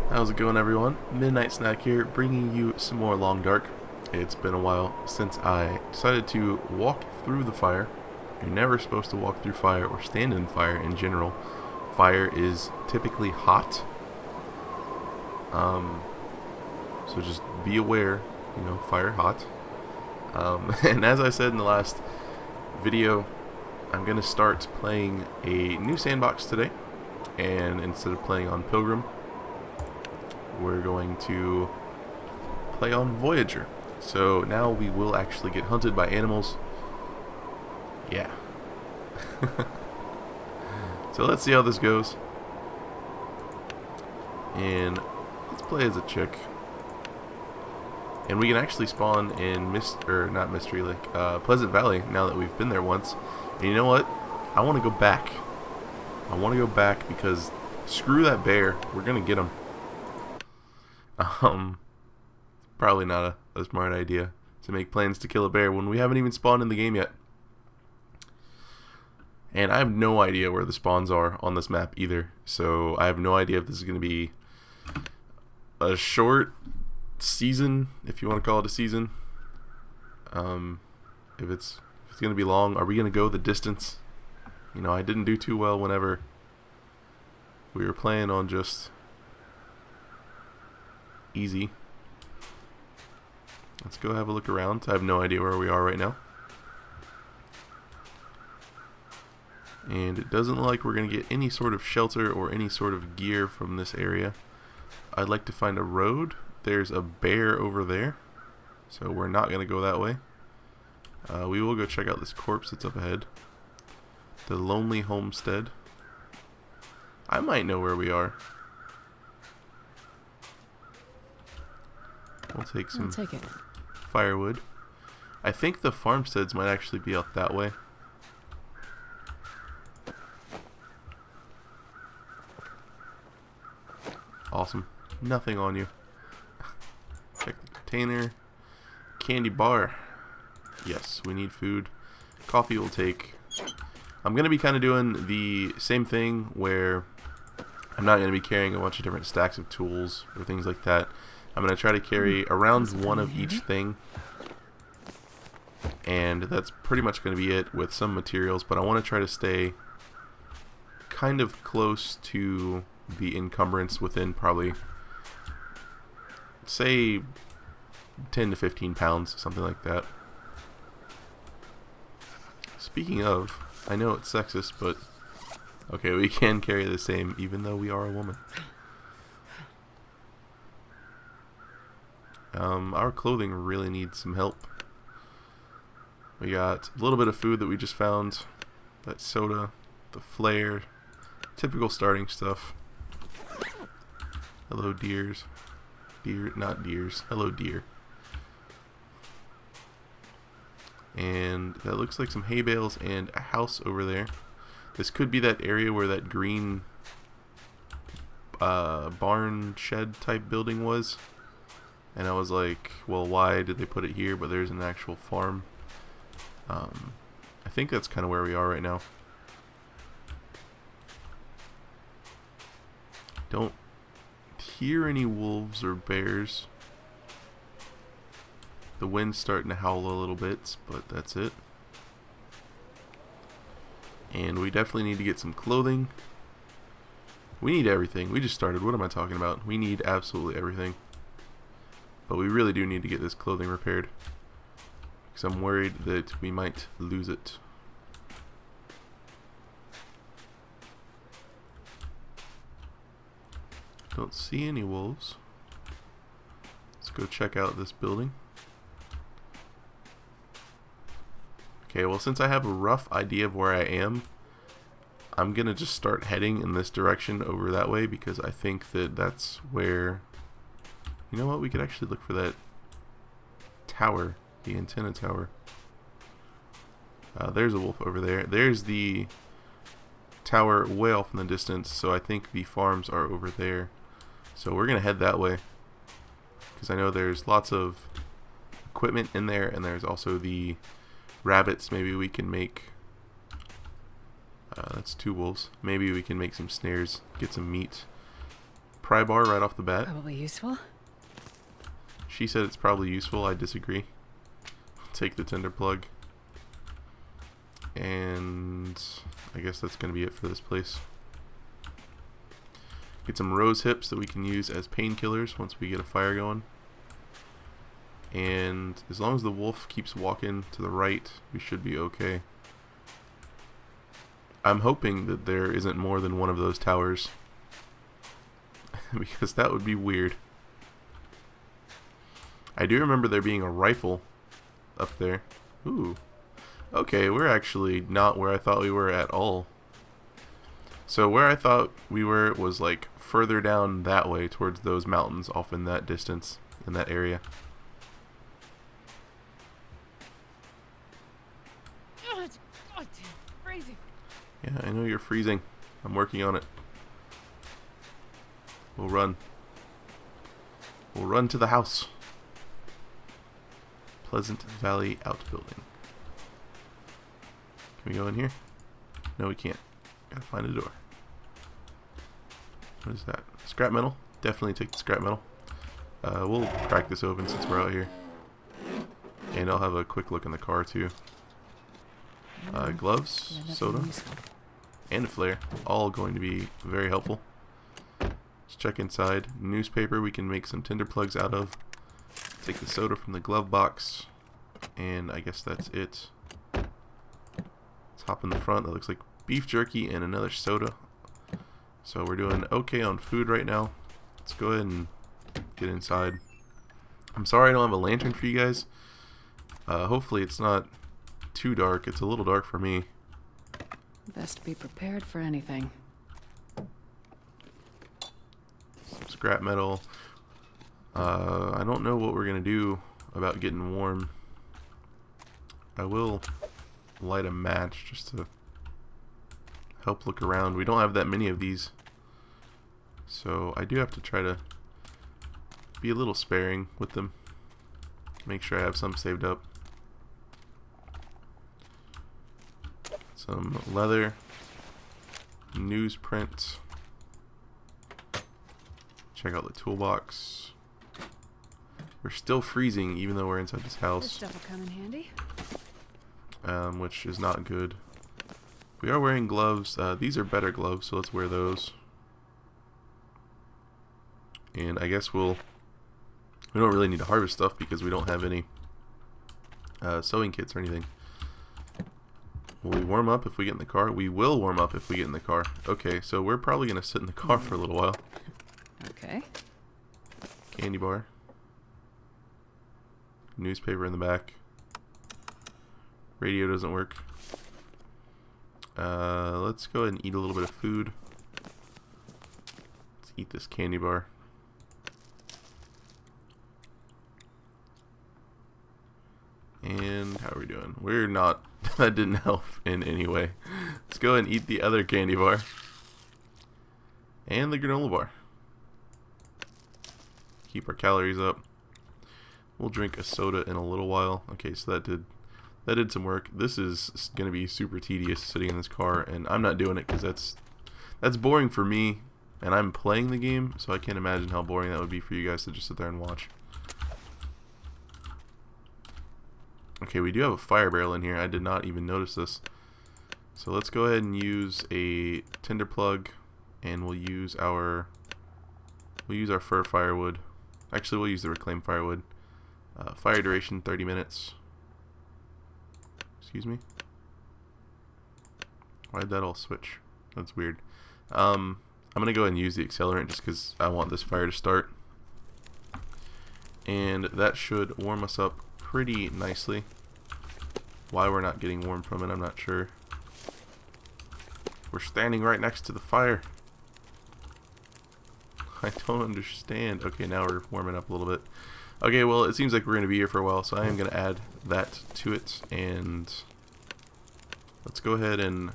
How's it going, everyone? Midnight Snack here, bringing you some more Long Dark. It's been a while since I decided to walk through the fire. You're never supposed to walk through fire or stand in fire in general. Fire is typically hot. So just be aware, fire hot. And as I said in the last video, I'm going to start playing a new sandbox today. And instead of playing on Pilgrim, we're going to play on Voyager. So now we will actually get hunted by animals. Yeah. So let's see how this goes. And let's play as a chick. And we can actually spawn in Mystery Lake, Pleasant Valley, now that we've been there once. And you know what? I want to go back. I want to go back because screw that bear. We're going to get him. Probably not a smart idea to make plans to kill a bear when we haven't even spawned in the game yet. And I have no idea where the spawns are on this map either. So I have no idea if this is going to be a short season, if you want to call it a season. If it's going to be long, are we going to go the distance? I didn't do too well whenever we were playing on just easy. Let's go have a look around. I have no idea where we are right now. And it doesn't look like we're going to get any sort of shelter or any sort of gear from this area. I'd like to find a road. There's a bear over there, so we're not going to go that way. We will go check out this corpse that's up ahead. The Lonely Homestead. I might know where we are. We'll take some firewood. I think the farmsteads might actually be out that way. Awesome. Nothing on you. Check the container. Candy bar. Yes, we need food. Coffee will take. I'm going to be kind of doing the same thing where I'm not going to be carrying a bunch of different stacks of tools or things like that. I'm going to try to carry around one of each thing. And that's pretty much going to be it with some materials. But I want to try to stay kind of close to the encumbrance within probably, say, 10 to 15 pounds, something like that. Speaking of, I know it's sexist, but okay, we can carry the same even though we are a woman. Our clothing really needs some help. We got a little bit of food that we just found. That soda, the flare, typical starting stuff. Hello, deers. Not deers. Hello, deer. And that looks like some hay bales and a house over there. This could be that area where that green barn shed type building was. And I was like, well, why did they put it here? But there's an actual farm. I think that's kind of where we are right now. Don't hear any wolves or bears. The wind's starting to howl a little bit, but that's it. And we definitely need to get some clothing. We need everything. We just started. What am I talking about? We need absolutely everything. But we really do need to get this clothing repaired, because I'm worried that we might lose it. Don't see any wolves. Let's go check out this building. Okay, well, since I have a rough idea of where I am, I'm gonna just start heading in this direction over that way, because I think that that's where, you know what, we could actually look for that tower, the antenna tower. There's a wolf over there. There's the tower way off in the distance, so I think the farms are over there. So we're gonna head that way, because I know there's lots of equipment in there, and there's also the rabbits. Maybe we can make that's 2 wolves. Maybe we can make some snares, get some meat. pry bar right off the bat. Probably useful. She said it's probably useful. I disagree. Take the tinder plug. And I guess that's going to be it for this place. Get some rose hips that we can use as painkillers once we get a fire going. And as long as the wolf keeps walking to the right, we should be okay. I'm hoping that there isn't more than one of those towers. Because that would be weird. I do remember there being a rifle up there. Ooh. Okay, we're actually not where I thought we were at all. So where I thought we were was like further down that way towards those mountains off in that distance, in that area. God, freezing. Yeah, I know you're freezing. I'm working on it. We'll run. We'll run to the house. Pleasant Valley Outbuilding. Can we go in here? No, we can't. Gotta find a door. What is that? Scrap metal? Definitely take the scrap metal. We'll crack this open since we're out here. And I'll have a quick look in the car too. Gloves, soda, and a flare. All going to be very helpful. Let's check inside. Newspaper we can make some tinder plugs out of. Take the soda from the glove box. And I guess that's it. Let's hop in the front. That looks like beef jerky and another soda. So we're doing okay on food right now. Let's go ahead and get inside. I'm sorry I don't have a lantern for you guys. Hopefully it's not too dark. It's a little dark for me. Best be prepared for anything. Some scrap metal. I don't know what we're gonna do about getting warm. I will light a match just to help look around. We don't have that many of these, so I do have to try to be a little sparing with them. Make sure I have some saved up. Some leather, newsprint. Check out the toolbox. We're still freezing even though we're inside this house. This stuff will come in handy. Which is not good. We are wearing gloves. These are better gloves, so let's wear those. And I guess we don't really need to harvest stuff because we don't have any sewing kits or anything. Will we warm up if we get in the car? We will warm up if we get in the car. Okay, so we're probably going to sit in the car for a little while. Okay. Candy bar. Newspaper in the back. Radio doesn't work. Let's go ahead and eat a little bit of food. Let's eat this candy bar. And how are we doing? We're not... that didn't help in any way. Let's go ahead and eat the other candy bar. And the granola bar. Keep our calories up. We'll drink a soda in a little while. Okay, so that did some work. This is going to be super tedious sitting in this car, and I'm not doing it because that's boring for me, and I'm playing the game, so I can't imagine how boring that would be for you guys to just sit there and watch. Okay, we do have a fire barrel in here. I did not even notice this. So let's go ahead and use a tinder plug, and we'll use our fir firewood. Actually, we'll use the reclaimed firewood. Fire duration 30 minutes. Excuse me. Why did that all switch? That's weird. I'm gonna go ahead and use the accelerant just because I want this fire to start. And that should warm us up pretty nicely. Why we're not getting warm from it, I'm not sure. We're standing right next to the fire. I don't understand. Okay, now we're warming up a little bit. Okay, well, it seems like we're going to be here for a while, so I am going to add that to it. And let's go ahead and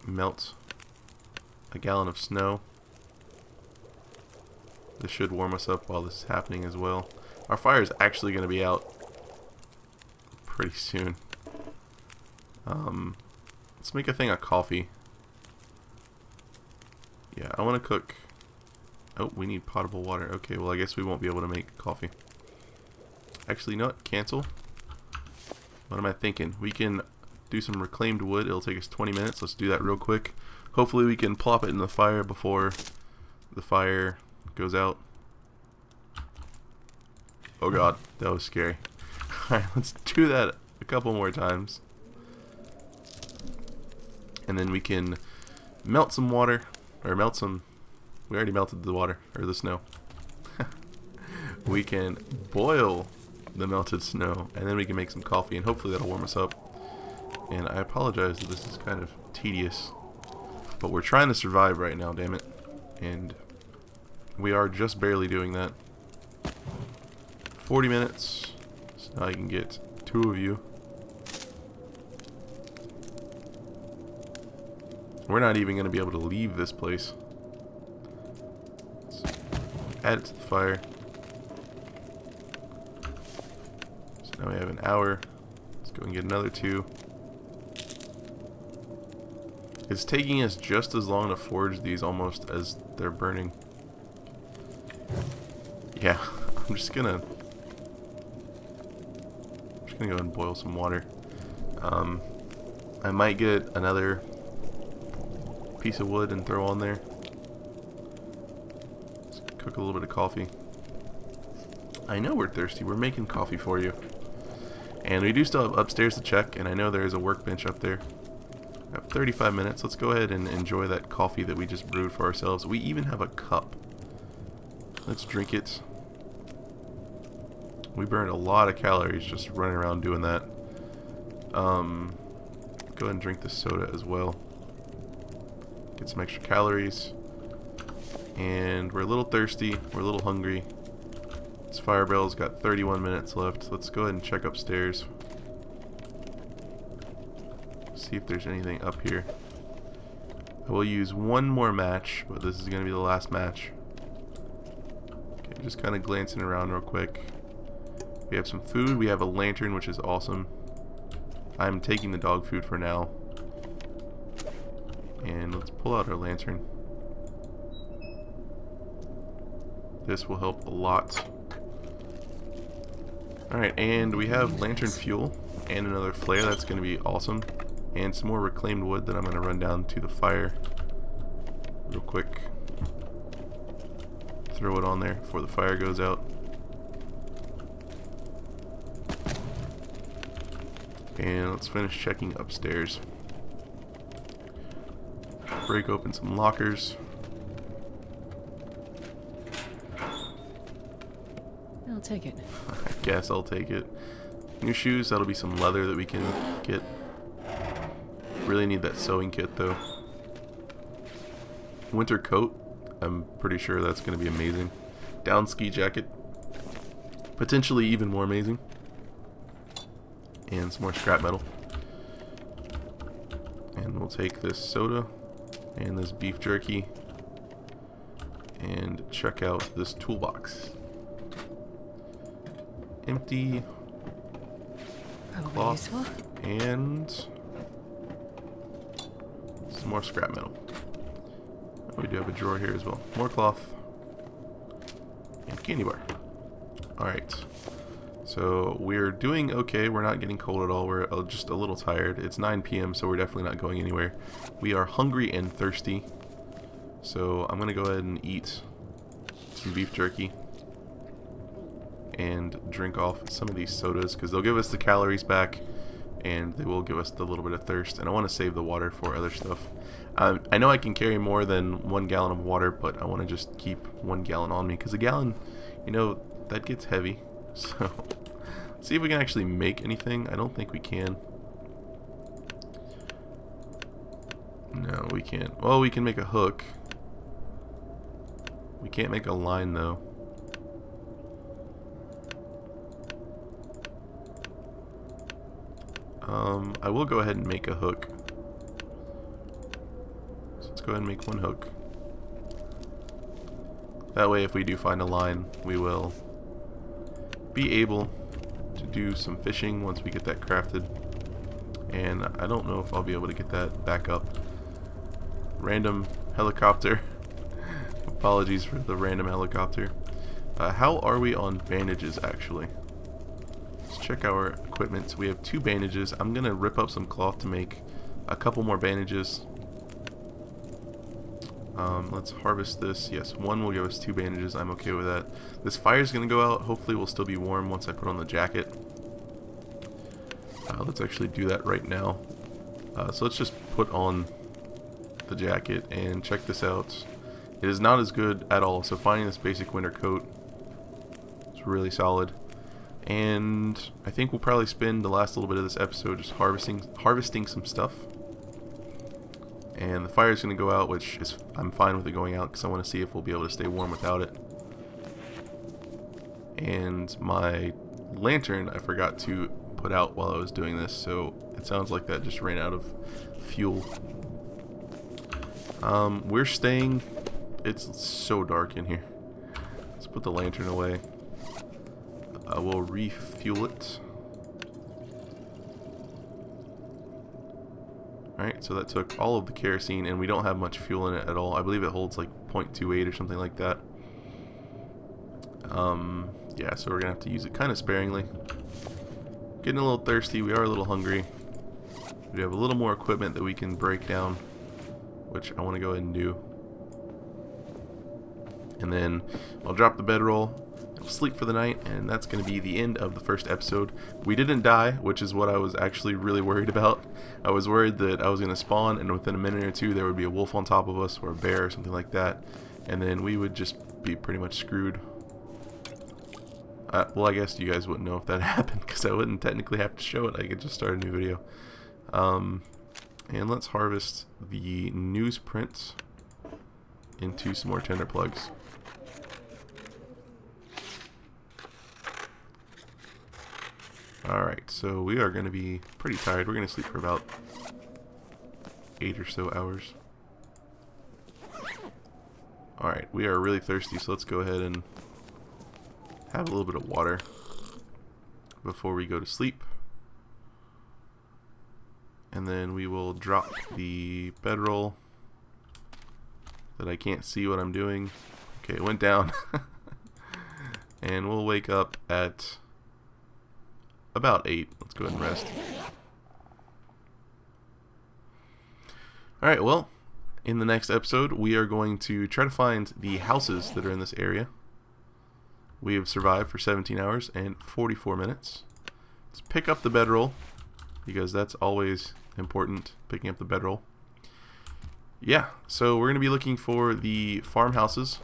melt a gallon of snow. This should warm us up while this is happening as well. Our fire is actually going to be out pretty soon. Let's make a thing of coffee. Yeah, I want to cook Oh, we need potable water. Okay, well I guess we won't be able to make coffee. Actually, you know what? Cancel. What am I thinking? We can do some reclaimed wood. It'll take us 20 minutes. Let's do that real quick. Hopefully we can plop it in the fire before the fire goes out. Oh god, that was scary. Alright, let's do that a couple more times. And then we can melt some water, or melt some, we already melted the water, or the snow. We can boil the melted snow, and then we can make some coffee, and hopefully that'll warm us up. And I apologize that this is kind of tedious, but we're trying to survive right now, damn it. And we are just barely doing that. 40 minutes, so now I can get 2 of you. We're not even going to be able to leave this place. Let's add it to the fire. So now we have an hour. Let's go and get another 2. It's taking us just as long to forge these almost as they're burning. Yeah, I'm just gonna go and boil some water. I might get another piece of wood and throw on there. Let's cook a little bit of coffee. I know we're thirsty. We're making coffee for you. And we do still have upstairs to check, and I know there is a workbench up there. We have 35 minutes. Let's go ahead and enjoy that coffee that we just brewed for ourselves. We even have a cup. Let's drink it. We burned a lot of calories just running around doing that. Go ahead and drink the soda as well. Get some extra calories. And we're a little thirsty. We're a little hungry. This fire bell's got 31 minutes left. Let's go ahead and check upstairs. See if there's anything up here. I will use one more match, but this is going to be the last match. Okay, just kind of glancing around real quick. We have some food. We have a lantern, which is awesome. I'm taking the dog food for now. And let's pull out our lantern. This will help a lot. Alright, and we have lantern fuel and another flare. That's going to be awesome. And some more reclaimed wood that I'm going to run down to the fire real quick. Throw it on there before the fire goes out. And let's finish checking upstairs. Break open some lockers. I'll take it. I guess I'll take it. New shoes, that'll be some leather that we can get. Really need that sewing kit though. Winter coat, I'm pretty sure that's going to be amazing. Down ski jacket, potentially even more amazing. And some more scrap metal. And we'll take this soda and this beef jerky and check out this toolbox. Empty. Probably Cloth. useful. And some more scrap metal. We do have a drawer here as well. More cloth. And candy bar. Alright. So we're doing okay. We're not getting cold at all. We're just a little tired. It's 9 p.m. so we're definitely not going anywhere. We are hungry and thirsty. So I'm going to go ahead and eat some beef jerky. And drink off some of these sodas because they'll give us the calories back. And they will give us the little bit of thirst. And I want to save the water for other stuff. I know I can carry more than 1 gallon of water, but I want to just keep 1 gallon on me. Because a gallon, you know, that gets heavy. So, let's see if we can actually make anything. I don't think we can. No, we can't. Well, we can make a hook. We can't make a line, though. I will go ahead and make a hook. So let's go ahead and make 1 hook. That way, if we do find a line, we will be able to do some fishing once we get that crafted. And I don't know if I'll be able to get that back up. Random helicopter Apologies for the random helicopter. How are we on bandages, actually? Let's check our equipment. We have 2 bandages. I'm going to rip up some cloth to make a couple more bandages. Let's harvest this. Yes, 1 will give us 2 bandages. I'm okay with that. This fire's going to go out. Hopefully we'll still be warm once I put on the jacket. Let's actually do that right now. So let's just put on the jacket and check this out. It is not as good at all, so finding this basic winter coat is really solid. And I think we'll probably spend the last little bit of this episode just harvesting some stuff. And the fire is going to go out, which is I'm fine with it going out because I want to see if we'll be able to stay warm without it. And my lantern I forgot to put out while I was doing this, so it sounds like that just ran out of fuel. We're staying. It's so dark in here. Let's put the lantern away. We'll refuel it. Alright, so that took all of the kerosene, and we don't have much fuel in it at all. I believe it holds like 0.28 or something like that. Yeah, so we're gonna have to use it kind of sparingly. Getting a little thirsty, we are a little hungry. We have a little more equipment that we can break down, which I want to go ahead and do. And then I'll drop the bedroll, I'll sleep for the night, and that's going to be the end of the first episode. We didn't die, which is what I was actually really worried about. I was worried that I was going to spawn, and within a minute or two there would be a wolf on top of us, or a bear, or something like that, and then we would just be pretty much screwed. Well, I guess you guys wouldn't know if that happened, because I wouldn't technically have to show it. I could just start a new video. And let's harvest the newsprint into some more tinder plugs. Alright, so we are going to be pretty tired. We're going to sleep for about 8 or so hours. Alright, we are really thirsty, so let's go ahead and have a little bit of water before we go to sleep. And then we will drop the bedroll that I can't see what I'm doing. Okay, it went down. And we'll wake up at about 8. Let's go ahead and rest. Alright, well, in the next episode, we are going to try to find the houses that are in this area. We have survived for 17 hours and 44 minutes. Let's pick up the bedroll, because that's always important, picking up the bedroll. Yeah, so we're going to be looking for the farmhouses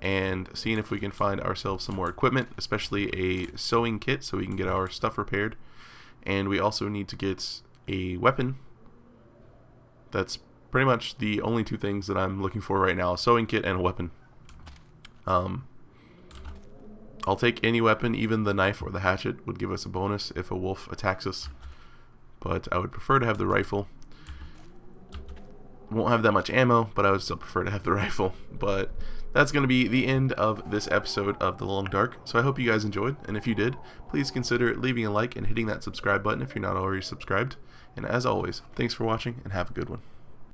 and seeing if we can find ourselves some more equipment, especially a sewing kit so we can get our stuff repaired. And we also need to get a weapon. That's pretty much the only 2 things that I'm looking for right now, a sewing kit and a weapon. I'll take any weapon, even the knife or the hatchet would give us a bonus if a wolf attacks us. But I would prefer to have the rifle. Won't have that much ammo, but I would still prefer to have the rifle. But that's going to be the end of this episode of The Long Dark. So I hope you guys enjoyed, and if you did, please consider leaving a like and hitting that subscribe button if you're not already subscribed. And as always, thanks for watching, and have a good one.